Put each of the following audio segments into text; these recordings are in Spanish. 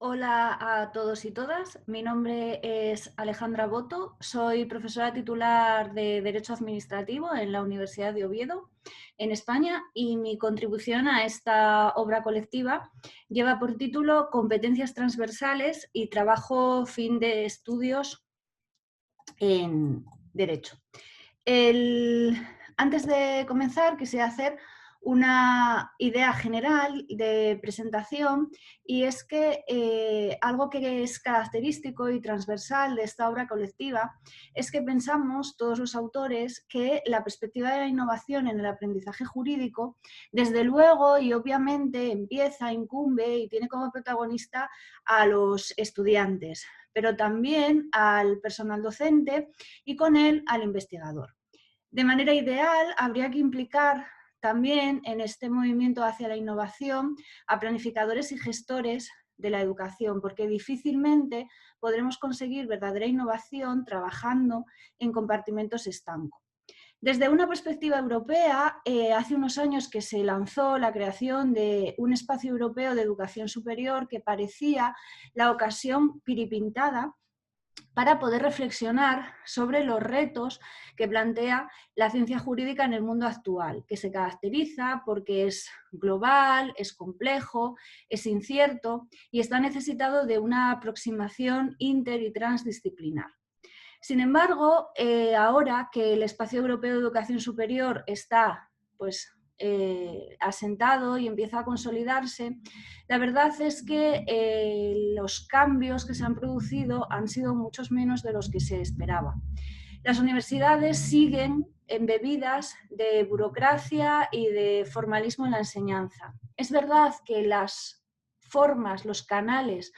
Hola a todos y todas, mi nombre es Alejandra Boto, soy profesora titular de Derecho Administrativo en la Universidad de Oviedo, en España, y mi contribución a esta obra colectiva lleva por título Competencias transversales y trabajo fin de estudios en Derecho. Antes de comenzar, quisiera hacer una idea general de presentación, y es que algo que es característico y transversal de esta obra colectiva es que pensamos todos los autores que la perspectiva de la innovación en el aprendizaje jurídico, desde luego y obviamente incumbe y tiene como protagonista a los estudiantes, pero también al personal docente y con él al investigador. De manera ideal, habría que implicar también en este movimiento hacia la innovación a planificadores y gestores de la educación, porque difícilmente podremos conseguir verdadera innovación trabajando en compartimentos estancos. Desde una perspectiva europea, hace unos años que se lanzó la creación de un espacio europeo de educación superior que parecía la ocasión piripintada para poder reflexionar sobre los retos que plantea la ciencia jurídica en el mundo actual, que se caracteriza porque es global, es complejo, es incierto y está necesitado de una aproximación inter y transdisciplinar. Sin embargo, ahora que el espacio europeo de educación superior está asentado y empieza a consolidarse, la verdad es que los cambios que se han producido han sido muchos menos de los que se esperaba. Las universidades siguen embebidas de burocracia y de formalismo en la enseñanza. Es verdad que las formas, los canales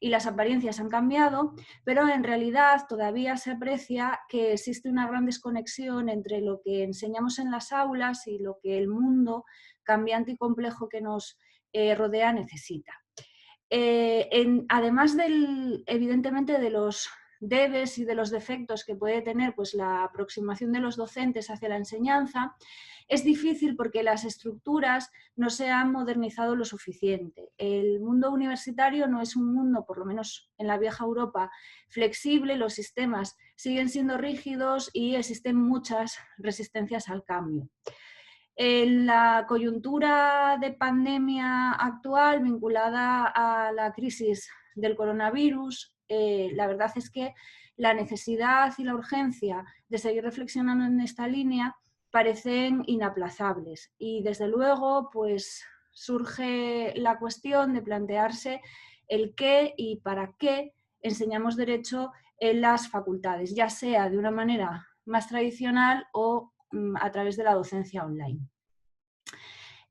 y las apariencias han cambiado, pero en realidad todavía se aprecia que existe una gran desconexión entre lo que enseñamos en las aulas y lo que el mundo cambiante y complejo que nos rodea necesita. Además evidentemente de los debes y de los defectos que puede tener pues, la aproximación de los docentes hacia la enseñanza, es difícil porque las estructuras no se han modernizado lo suficiente. El mundo universitario no es un mundo, por lo menos en la vieja Europa, flexible, los sistemas siguen siendo rígidos y existen muchas resistencias al cambio. En la coyuntura de pandemia actual vinculada a la crisis del coronavirus, la verdad es que la necesidad y la urgencia de seguir reflexionando en esta línea parecen inaplazables y desde luego pues surge la cuestión de plantearse el qué y para qué enseñamos derecho en las facultades, ya sea de una manera más tradicional o a través de la docencia online.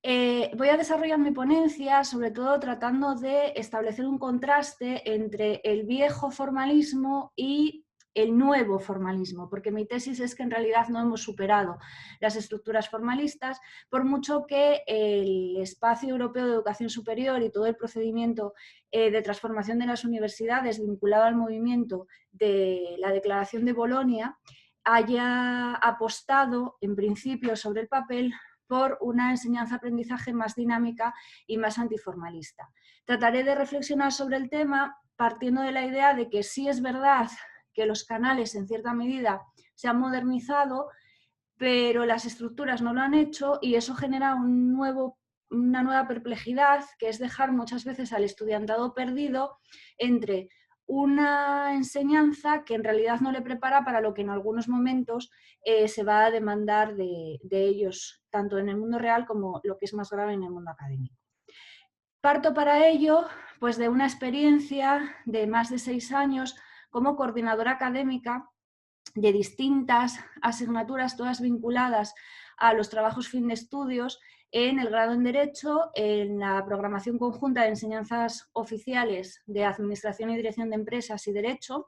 Voy a desarrollar mi ponencia sobre todo tratando de establecer un contraste entre el viejo formalismo y el nuevo formalismo, porque mi tesis es que en realidad no hemos superado las estructuras formalistas, por mucho que el espacio europeo de educación superior y todo el procedimiento de transformación de las universidades vinculado al movimiento de la Declaración de Bolonia haya apostado en principio sobre el papel por una enseñanza-aprendizaje más dinámica y más antiformalista. Trataré de reflexionar sobre el tema partiendo de la idea de que sí es verdad que los canales en cierta medida se han modernizado, pero las estructuras no lo han hecho y eso genera una nueva perplejidad, que es dejar muchas veces al estudiantado perdido entre una enseñanza que en realidad no le prepara para lo que en algunos momentos se va a demandar de ellos, tanto en el mundo real como lo que es más grave en el mundo académico. Parto para ello pues, de una experiencia de más de 6 años como coordinadora académica de distintas asignaturas, todas vinculadas a los trabajos fin de estudios en el grado en Derecho, en la programación conjunta de enseñanzas oficiales de Administración y Dirección de Empresas y Derecho,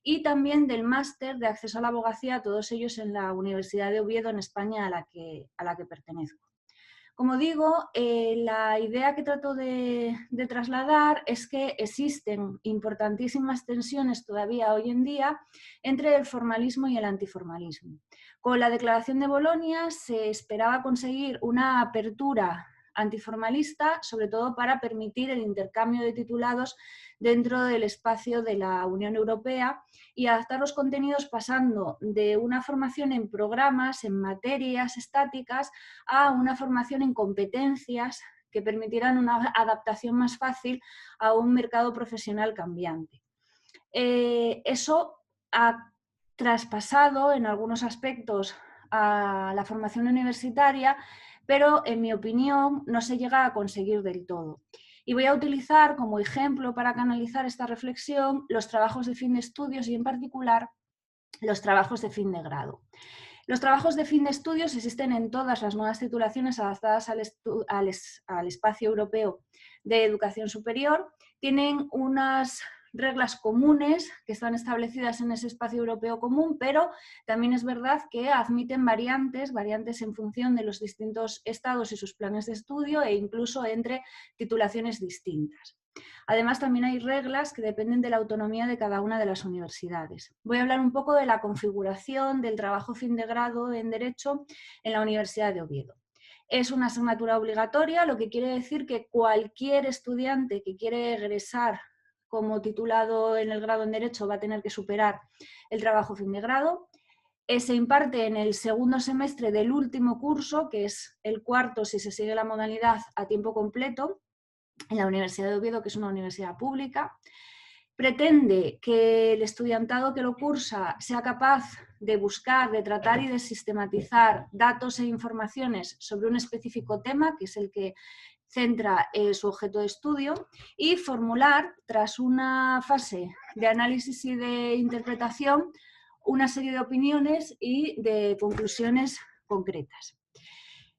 y también del máster de acceso a la abogacía, todos ellos en la Universidad de Oviedo, en España, a la que pertenezco. Como digo, la idea que trato de trasladar es que existen importantísimas tensiones todavía hoy en día entre el formalismo y el antiformalismo. Con la Declaración de Bolonia se esperaba conseguir una apertura antiformalista, sobre todo para permitir el intercambio de titulados dentro del espacio de la Unión Europea y adaptar los contenidos pasando de una formación en programas, en materias estáticas, a una formación en competencias que permitirán una adaptación más fácil a un mercado profesional cambiante. Eso ha traspasado en algunos aspectos a la formación universitaria, pero en mi opinión no se llega a conseguir del todo. Y voy a utilizar como ejemplo para canalizar esta reflexión los trabajos de fin de estudios y en particular los trabajos de fin de grado. Los trabajos de fin de estudios existen en todas las nuevas titulaciones adaptadas al espacio europeo de educación superior. Tienen unas reglas comunes que están establecidas en ese espacio europeo común, pero también es verdad que admiten variantes en función de los distintos estados y sus planes de estudio e incluso entre titulaciones distintas. Además, también hay reglas que dependen de la autonomía de cada una de las universidades. Voy a hablar un poco de la configuración del trabajo fin de grado en Derecho en la Universidad de Oviedo. Es una asignatura obligatoria, lo que quiere decir que cualquier estudiante que quiere egresar como titulado en el grado en Derecho va a tener que superar el trabajo fin de grado. Se imparte en el segundo semestre del último curso, que es el cuarto si se sigue la modalidad a tiempo completo, en la Universidad de Oviedo, que es una universidad pública. Pretende que el estudiantado que lo cursa sea capaz de buscar, de tratar y de sistematizar datos e informaciones sobre un específico tema, que es el que centra su objeto de estudio, y formular, tras una fase de análisis y de interpretación, una serie de opiniones y de conclusiones concretas.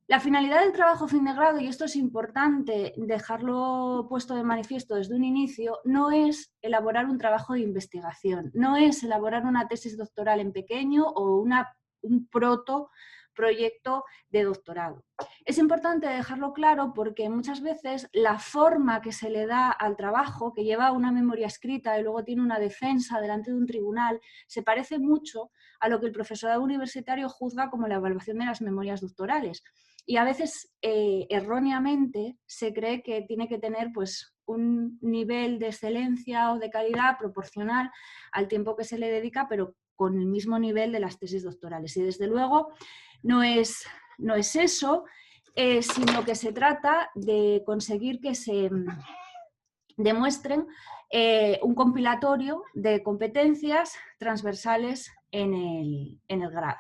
La finalidad del trabajo fin de grado, y esto es importante dejarlo puesto de manifiesto desde un inicio, no es elaborar un trabajo de investigación, no es elaborar una tesis doctoral en pequeño o un proyecto de doctorado. Es importante dejarlo claro porque muchas veces la forma que se le da al trabajo, que lleva una memoria escrita y luego tiene una defensa delante de un tribunal, se parece mucho a lo que el profesorado universitario juzga como la evaluación de las memorias doctorales. Y a veces erróneamente se cree que tiene que tener pues, un nivel de excelencia o de calidad proporcional al tiempo que se le dedica, pero con el mismo nivel de las tesis doctorales. Y desde luego no es eso, sino que se trata de conseguir que se demuestren un compilatorio de competencias transversales en el grado.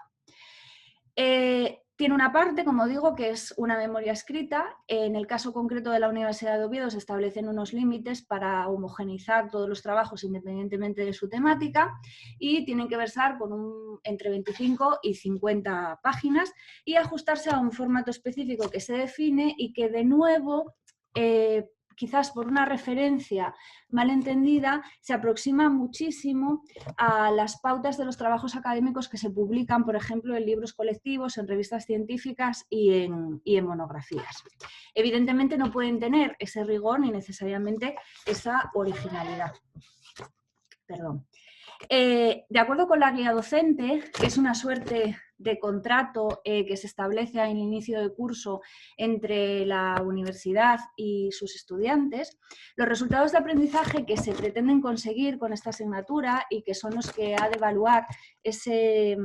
Tiene una parte, como digo, que es una memoria escrita. En el caso concreto de la Universidad de Oviedo se establecen unos límites para homogeneizar todos los trabajos independientemente de su temática y tienen que versar con entre 25 y 50 páginas y ajustarse a un formato específico que se define y que de nuevo quizás por una referencia mal entendida, se aproxima muchísimo a las pautas de los trabajos académicos que se publican, por ejemplo, en libros colectivos, en revistas científicas y en monografías. Evidentemente no pueden tener ese rigor ni necesariamente esa originalidad. Perdón. De acuerdo con la guía docente, que es una suerte de contrato que se establece al inicio de curso entre la universidad y sus estudiantes, los resultados de aprendizaje que se pretenden conseguir con esta asignatura y que son los que ha de evaluar ese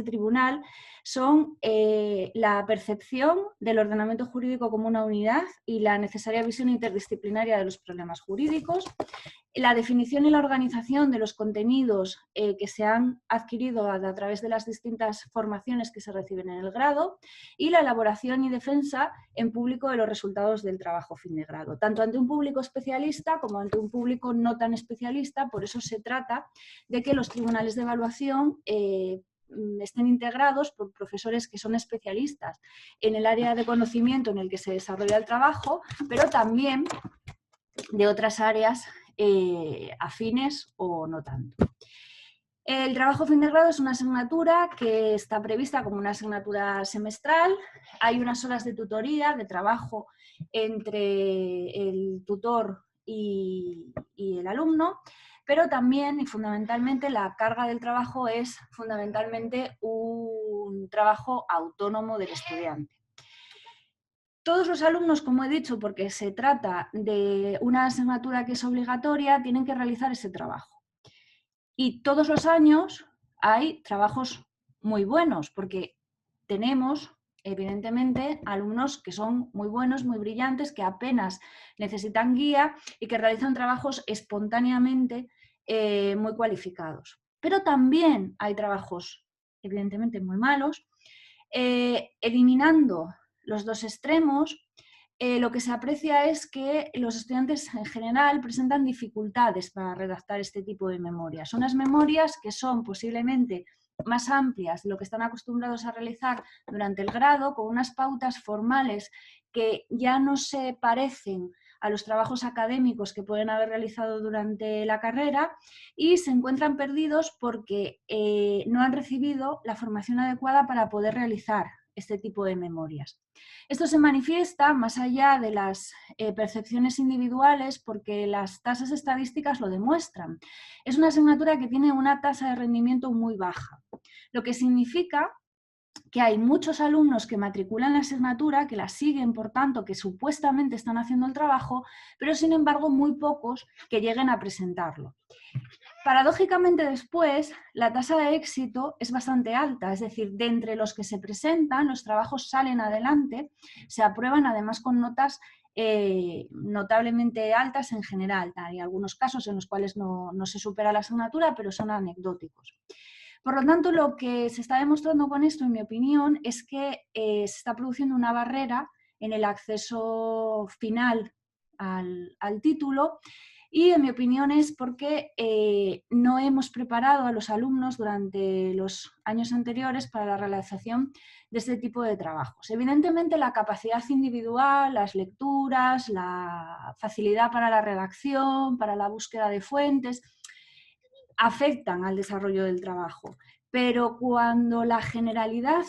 tribunal son la percepción del ordenamiento jurídico como una unidad y la necesaria visión interdisciplinaria de los problemas jurídicos, la definición y la organización de los contenidos que se han adquirido a través de las distintas formaciones que se reciben en el grado y la elaboración y defensa en público de los resultados del trabajo fin de grado, tanto ante un público especialista como ante un público no tan especialista. Por eso se trata de que los tribunales de evaluación estén integrados por profesores que son especialistas en el área de conocimiento en el que se desarrolla el trabajo, pero también de otras áreas afines o no tanto. El trabajo fin de grado es una asignatura que está prevista como una asignatura semestral. Hay unas horas de tutoría, de trabajo entre el tutor y el alumno, pero también y fundamentalmente la carga del trabajo es fundamentalmente un trabajo autónomo del estudiante. Todos los alumnos, como he dicho, porque se trata de una asignatura que es obligatoria, tienen que realizar ese trabajo. Y todos los años hay trabajos muy buenos, porque tenemos, evidentemente, alumnos que son muy buenos, muy brillantes, que apenas necesitan guía y que realizan trabajos espontáneamente muy cualificados. Pero también hay trabajos, evidentemente, muy malos. Eliminando los dos extremos, lo que se aprecia es que los estudiantes en general presentan dificultades para redactar este tipo de memorias. Son unas memorias que son posiblemente más amplias de lo que están acostumbrados a realizar durante el grado, con unas pautas formales que ya no se parecen a los trabajos académicos que pueden haber realizado durante la carrera, y se encuentran perdidos porque no han recibido la formación adecuada para poder realizar este tipo de memorias. Esto se manifiesta más allá de las percepciones individuales, porque las tasas estadísticas lo demuestran. Es una asignatura que tiene una tasa de rendimiento muy baja, lo que significa que hay muchos alumnos que matriculan la asignatura, que la siguen, por tanto, que supuestamente están haciendo el trabajo, pero sin embargo muy pocos que lleguen a presentarlo. Paradójicamente después, la tasa de éxito es bastante alta, es decir, de entre los que se presentan, los trabajos salen adelante, se aprueban además con notas notablemente altas en general. Hay algunos casos en los cuales no se supera la asignatura, pero son anecdóticos. Por lo tanto, lo que se está demostrando con esto, en mi opinión, es que se está produciendo una barrera en el acceso final al título, y en mi opinión es porque no hemos preparado a los alumnos durante los años anteriores para la realización de este tipo de trabajos. Evidentemente, la capacidad individual, las lecturas, la facilidad para la redacción, para la búsqueda de fuentes, afectan al desarrollo del trabajo, pero cuando la generalidad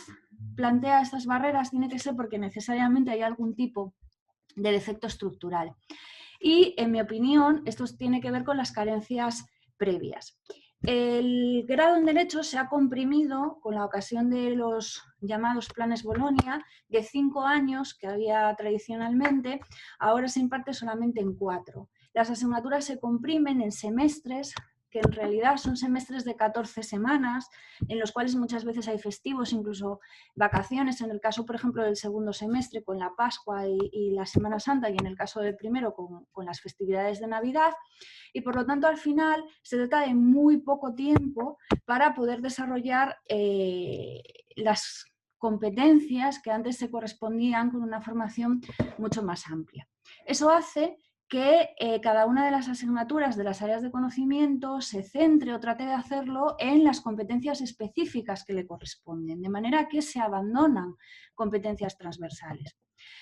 plantea estas barreras, tiene que ser porque necesariamente hay algún tipo de defecto estructural. Y, en mi opinión, esto tiene que ver con las carencias previas. El grado en Derecho se ha comprimido con la ocasión de los llamados planes Bolonia, de 5 años que había tradicionalmente, ahora se imparte solamente en 4. Las asignaturas se comprimen en semestres, que en realidad son semestres de 14 semanas, en los cuales muchas veces hay festivos, incluso vacaciones, en el caso, por ejemplo, del segundo semestre, con la Pascua y la Semana Santa, y en el caso del primero, con las festividades de Navidad, y por lo tanto, al final, se trata de muy poco tiempo para poder desarrollar las competencias que antes se correspondían con una formación mucho más amplia. Eso hace que cada una de las asignaturas de las áreas de conocimiento se centre o trate de hacerlo en las competencias específicas que le corresponden, de manera que se abandonan competencias transversales.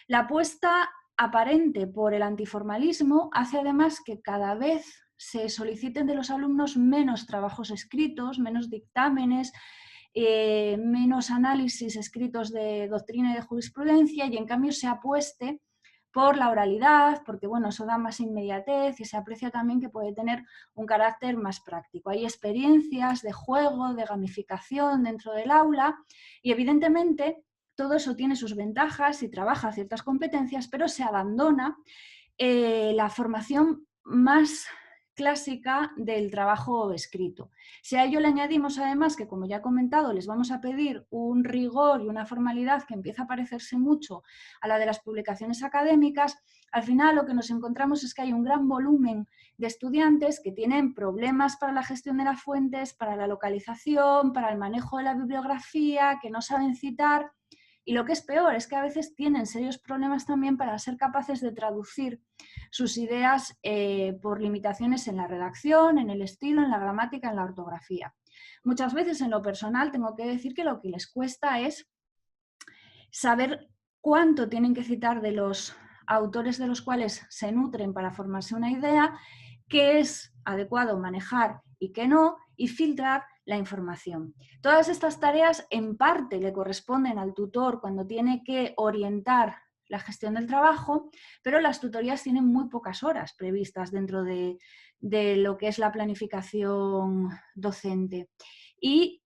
La apuesta aparente por el antiformalismo hace además que cada vez se soliciten de los alumnos menos trabajos escritos, menos dictámenes, menos análisis escritos de doctrina y de jurisprudencia, y en cambio se apueste por la oralidad, porque bueno, eso da más inmediatez y se aprecia también que puede tener un carácter más práctico. Hay experiencias de juego, de gamificación dentro del aula, y evidentemente todo eso tiene sus ventajas y trabaja ciertas competencias, pero se abandona la formación más clásica del trabajo escrito. Si a ello le añadimos además que, como ya he comentado, les vamos a pedir un rigor y una formalidad que empieza a parecerse mucho a la de las publicaciones académicas, al final lo que nos encontramos es que hay un gran volumen de estudiantes que tienen problemas para la gestión de las fuentes, para la localización, para el manejo de la bibliografía, que no saben citar. Y lo que es peor es que a veces tienen serios problemas también para ser capaces de traducir sus ideas por limitaciones en la redacción, en el estilo, en la gramática, en la ortografía. Muchas veces, en lo personal, tengo que decir que lo que les cuesta es saber cuánto tienen que citar de los autores de los cuales se nutren para formarse una idea, qué es adecuado manejar y qué no, y filtrar la información. Todas estas tareas en parte le corresponden al tutor cuando tiene que orientar la gestión del trabajo, pero las tutorías tienen muy pocas horas previstas dentro de lo que es la planificación docente. Y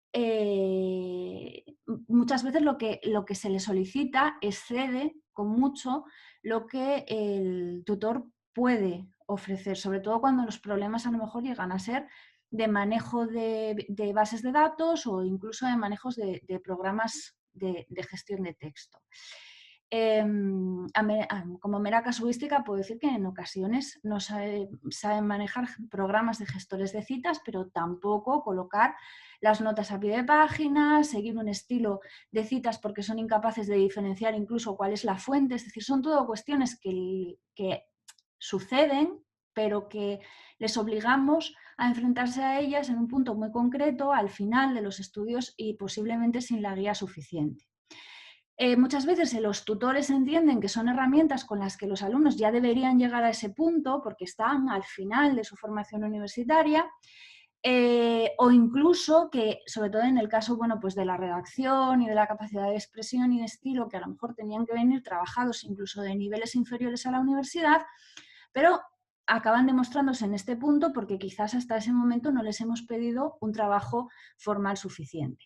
muchas veces lo que se le solicita excede con mucho lo que el tutor puede ofrecer, sobre todo cuando los problemas a lo mejor llegan a ser de manejo de bases de datos o incluso de manejos de programas de gestión de texto. Como mera casuística puedo decir que en ocasiones no saben manejar programas de gestores de citas, pero tampoco colocar las notas a pie de página, seguir un estilo de citas porque son incapaces de diferenciar incluso cuál es la fuente. Es decir, son todo cuestiones que suceden, pero que les obligamos a enfrentarse a ellas en un punto muy concreto al final de los estudios y posiblemente sin la guía suficiente. Muchas veces los tutores entienden que son herramientas con las que los alumnos ya deberían llegar a ese punto porque están al final de su formación universitaria, o incluso que, sobre todo en el caso pues de la redacción y de la capacidad de expresión y de estilo, que a lo mejor tenían que venir trabajados incluso de niveles inferiores a la universidad, pero acaban demostrándose en este punto porque quizás hasta ese momento no les hemos pedido un trabajo formal suficiente.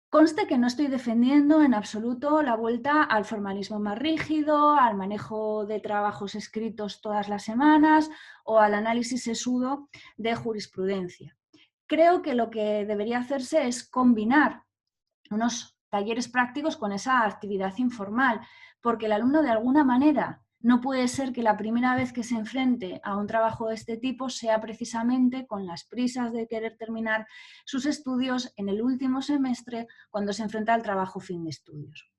Conste que no estoy defendiendo en absoluto la vuelta al formalismo más rígido, al manejo de trabajos escritos todas las semanas o al análisis sesudo de jurisprudencia. Creo que lo que debería hacerse es combinar unos talleres prácticos con esa actividad informal, porque el alumno de alguna manera no puede ser que la primera vez que se enfrente a un trabajo de este tipo sea precisamente con las prisas de querer terminar sus estudios en el último semestre cuando se enfrenta al trabajo fin de estudios.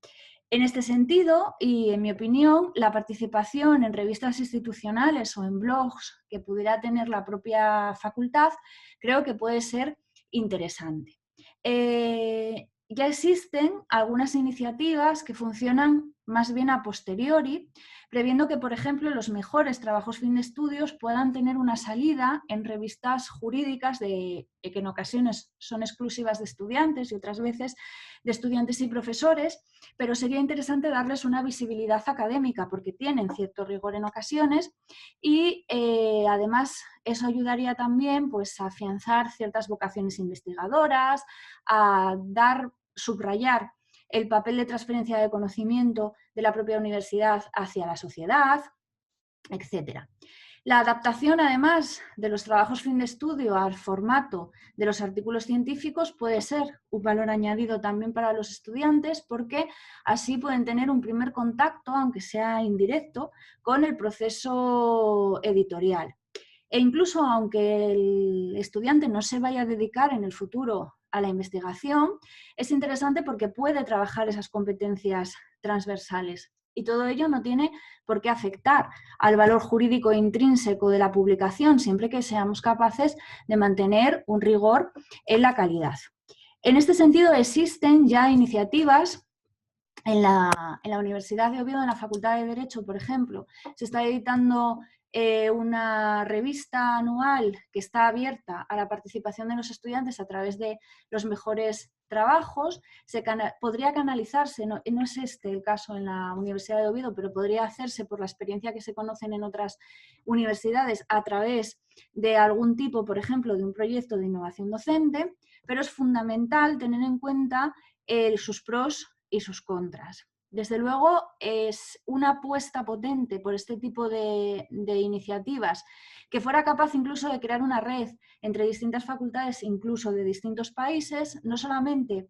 En este sentido, y en mi opinión, la participación en revistas institucionales o en blogs que pudiera tener la propia facultad creo que puede ser interesante. Ya existen algunas iniciativas que funcionan más bien a posteriori, previendo que, por ejemplo, los mejores trabajos fin de estudios puedan tener una salida en revistas jurídicas que en ocasiones son exclusivas de estudiantes y otras veces de estudiantes y profesores, pero sería interesante darles una visibilidad académica porque tienen cierto rigor en ocasiones y además eso ayudaría también pues, a afianzar ciertas vocaciones investigadoras, a subrayar el papel de transferencia de conocimiento de la propia universidad hacia la sociedad, etc. La adaptación, además, de los trabajos fin de estudio al formato de los artículos científicos puede ser un valor añadido también para los estudiantes porque así pueden tener un primer contacto, aunque sea indirecto, con el proceso editorial. E incluso aunque el estudiante no se vaya a dedicar en el futuro a la investigación, es interesante porque puede trabajar esas competencias transversales. Y todo ello no tiene por qué afectar al valor jurídico intrínseco de la publicación, siempre que seamos capaces de mantener un rigor en la calidad. En este sentido, existen ya iniciativas en la Universidad de Oviedo, en la Facultad de Derecho, por ejemplo, se está editando una revista anual que está abierta a la participación de los estudiantes a través de los mejores trabajos. Podría canalizarse, no es este el caso en la Universidad de Oviedo, pero podría hacerse por la experiencia que se conocen en otras universidades a través de algún tipo, por ejemplo, de un proyecto de innovación docente, pero es fundamental tener en cuenta sus pros y sus contras. Desde luego es una apuesta potente por este tipo de iniciativas que fuera capaz incluso de crear una red entre distintas facultades, incluso de distintos países, no solamente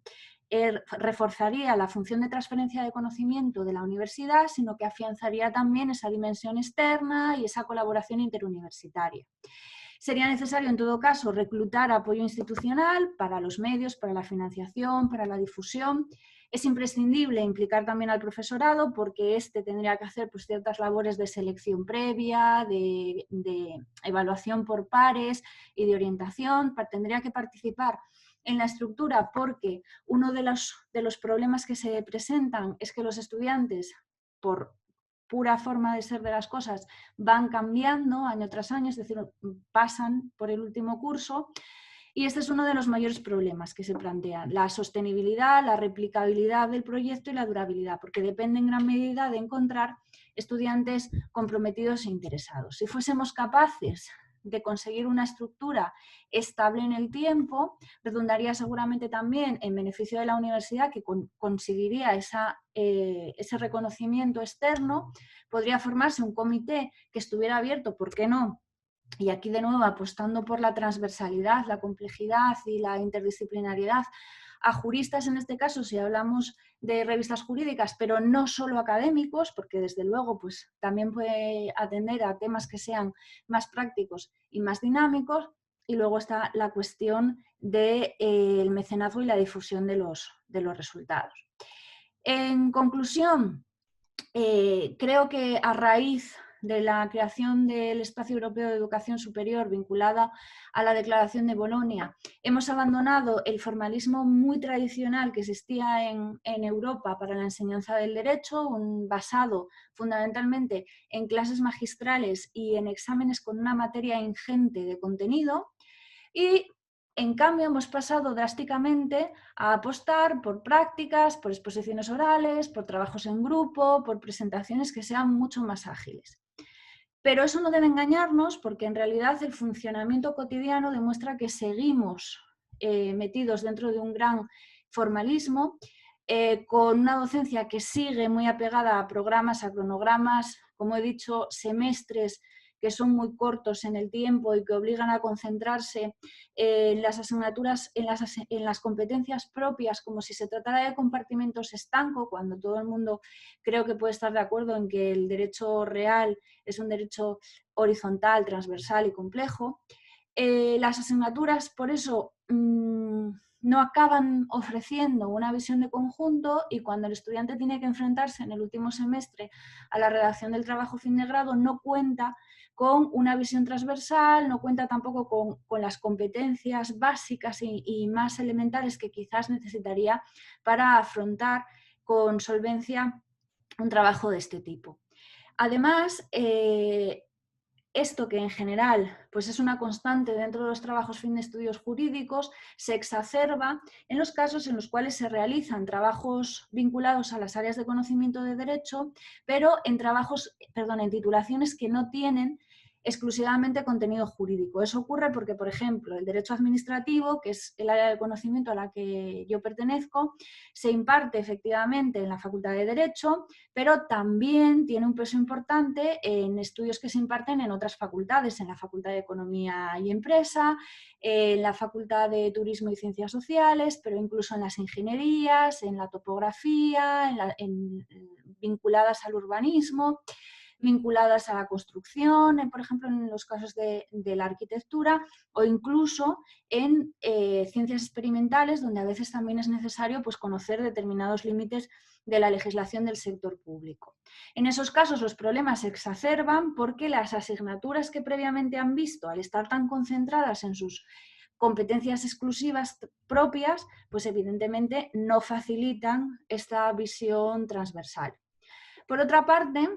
reforzaría la función de transferencia de conocimiento de la universidad, sino que afianzaría también esa dimensión externa y esa colaboración interuniversitaria. Sería necesario, en todo caso, reclutar apoyo institucional para los medios, para la financiación, para la difusión. Es imprescindible implicar también al profesorado porque éste tendría que hacer pues, ciertas labores de selección previa, de evaluación por pares y de orientación. Tendría que participar en la estructura porque uno de los problemas que se presentan es que los estudiantes, por pura forma de ser de las cosas, van cambiando año tras año, es decir, pasan por el último curso. Y este es uno de los mayores problemas que se plantean, la sostenibilidad, la replicabilidad del proyecto y la durabilidad, porque depende en gran medida de encontrar estudiantes comprometidos e interesados. Si fuésemos capaces de conseguir una estructura estable en el tiempo, redundaría seguramente también en beneficio de la universidad, que conseguiría ese reconocimiento externo. Podría formarse un comité que estuviera abierto, ¿por qué no? Y aquí de nuevo apostando por la transversalidad, la complejidad y la interdisciplinariedad, a juristas en este caso si hablamos de revistas jurídicas, pero no solo académicos, porque desde luego pues, también puede atender a temas que sean más prácticos y más dinámicos. Y luego está la cuestión del mecenazgo y la difusión de los resultados. En conclusión, creo que a raíz de la creación del Espacio Europeo de Educación Superior vinculada a la Declaración de Bolonia, hemos abandonado el formalismo muy tradicional que existía en Europa para la enseñanza del derecho, basado fundamentalmente en clases magistrales y en exámenes con una materia ingente de contenido, y en cambio hemos pasado drásticamente a apostar por prácticas, por exposiciones orales, por trabajos en grupo, por presentaciones que sean mucho más ágiles. Pero eso no debe engañarnos, porque en realidad el funcionamiento cotidiano demuestra que seguimos metidos dentro de un gran formalismo, con una docencia que sigue muy apegada a programas, a cronogramas, como he dicho, semestres que son muy cortos en el tiempo y que obligan a concentrarse en las asignaturas, en las competencias propias, como si se tratara de compartimentos estanco, cuando todo el mundo creo que puede estar de acuerdo en que el derecho real es un derecho horizontal, transversal y complejo. Las asignaturas, por eso, no acaban ofreciendo una visión de conjunto, y cuando el estudiante tiene que enfrentarse en el último semestre a la redacción del trabajo fin de grado, no cuenta con una visión transversal, no cuenta tampoco con las competencias básicas y más elementales que quizás necesitaría para afrontar con solvencia un trabajo de este tipo. Además, esto que en general pues es una constante dentro de los trabajos fin de estudios jurídicos, se exacerba en los casos en los cuales se realizan trabajos vinculados a las áreas de conocimiento de derecho, pero en titulaciones que no tienen exclusivamente contenido jurídico. Eso ocurre porque, por ejemplo, el derecho administrativo, que es el área de conocimiento a la que yo pertenezco, se imparte efectivamente en la Facultad de Derecho, pero también tiene un peso importante en estudios que se imparten en otras facultades, en la Facultad de Economía y Empresa, en la Facultad de Turismo y Ciencias Sociales, pero incluso en las ingenierías, en la topografía, vinculadas al urbanismo, vinculadas a la construcción, por ejemplo, en los casos de la arquitectura, o incluso en ciencias experimentales, donde a veces también es necesario pues, conocer determinados límites de la legislación del sector público. En esos casos los problemas se exacerban porque las asignaturas que previamente han visto, al estar tan concentradas en sus competencias exclusivas propias, pues evidentemente no facilitan esta visión transversal. Por otra parte,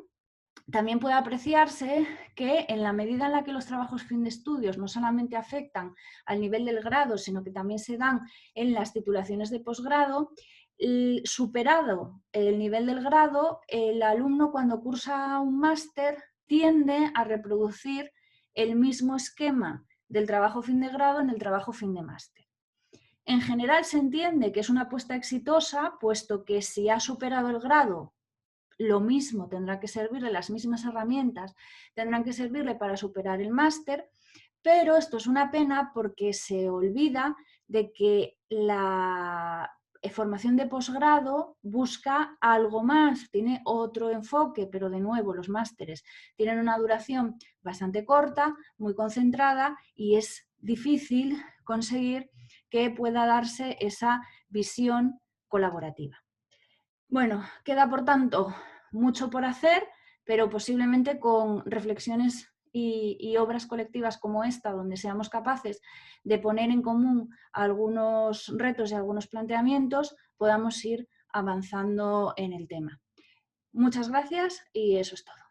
también puede apreciarse que en la medida en la que los trabajos fin de estudios no solamente afectan al nivel del grado, sino que también se dan en las titulaciones de posgrado, superado el nivel del grado, el alumno cuando cursa un máster tiende a reproducir el mismo esquema del trabajo fin de grado en el trabajo fin de máster. En general se entiende que es una apuesta exitosa, puesto que si ha superado el grado, lo mismo tendrá que servirle, las mismas herramientas tendrán que servirle para superar el máster, pero esto es una pena porque se olvida de que la formación de posgrado busca algo más, tiene otro enfoque, pero de nuevo los másteres tienen una duración bastante corta, muy concentrada, y es difícil conseguir que pueda darse esa visión colaborativa. Bueno, queda por tanto mucho por hacer, pero posiblemente con reflexiones y obras colectivas como esta, donde seamos capaces de poner en común algunos retos y algunos planteamientos, podamos ir avanzando en el tema. Muchas gracias y eso es todo.